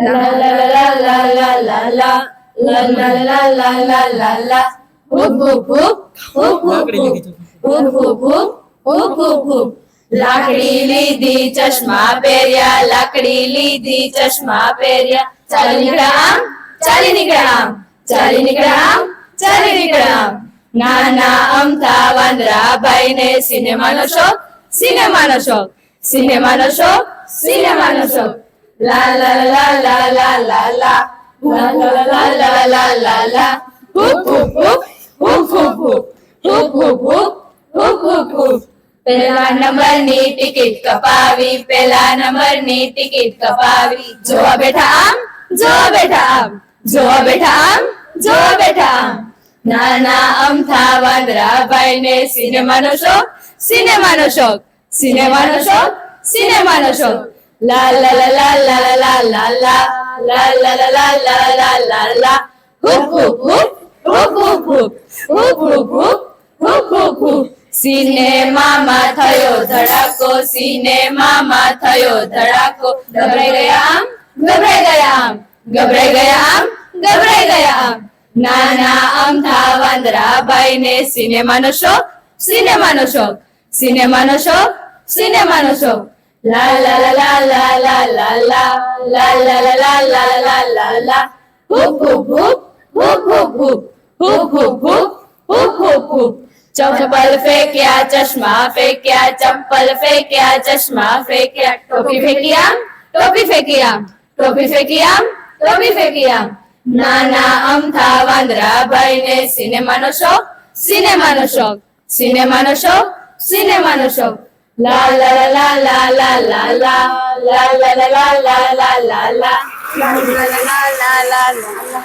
La la la la la la la la. La la la la la la la. Hoop hoop hoop. Hoop hoop hoop. Hoop hoop hoop. Hoop hoop hoop. લાકડી લીધી ચશ્મા પહેર્યા, લાકડી લીધી ચશ્મા પહેર્યા. ચાલી નીકળ્યા આમ, ચાલી નીકળ્યા આમ, ચાલી નીકળ્યા આમ, ચાલી નીકળ્યા આમ. નાના અમથા વાંદરાભાઈને સિનેમાનો શોખ, સિનેમાનો શોખ, સિનેમાનો શોખ, સિનેમાનો શોખ. લા લા લા લા લા લા લા. લા લા લા લા લા લા લા. Hoop hoop hoop. Hoop hoop hoop. Hoop hoop hoop. Hoop hoop hoop. પહેલા નંબરની ટિકિટ કપાવી, પહેલા નંબરની ટિકિટ કપાવી. જોવા બેઠા આમ, જોવા બેઠા આમ, જોવા બેઠા આમ, જોવા બેઠા આમ. નાના અમથા વાંદરાભાઈને સિનેમાનો શોખ, સિનેમાનો શોખ, સિનેમાનો શોખ, સિનેમાનો શોખ. લા લા લા લા લા લા લા લા. લા લા લા લા લા લા લા લા. Hoop hoop hoop. Hoop hoop hoop. Hoop hoop hoop. Hoop hoop hoop. સિનેમામાં થયો ધડાકો, સિનેમામાં થયો ધડાકો. ગભરાઈ ગયા આમ, ગભરાઈ ગયા આમ, ગભરાઈ ગયા આમ, ગભરાઈ ગયા આમ. નાના અમથા વાંદરાભાઈને સિનેમાનો શોખ, સિનેમાનો શોખ, સિનેમાનો શોખ, સિનેમાનો શોખ. લા લા લા લા લા લા લા લા. લા લા લા લા લા લા લા લા. Hoop hoop hoop. Hoop hoop hoop. Hoop hoop hoop. Hoop hoop hoop. ચપ્પલ ફેંક્યા, ચશ્મા ફેંક્યા, ચપ્પલ ફેંક્યા, ચશ્મા ફેંક્યા. ટોપી ફેંકી આમ, ટોપી ફેંકી આમ, ટોપી ફેંકી આમ, ટોપી ફેંકી આમ. નાના અમથા વાંદરાભાઈને સિનેમાનો શોખ, સિનેમાનો શોખ, સિનેમાનો શોખ, સિનેમાનો શોખ. લા લા લા લા લા લા લા. લા લા લા લા લા લા લા લા. લા લા લા લા લા લા.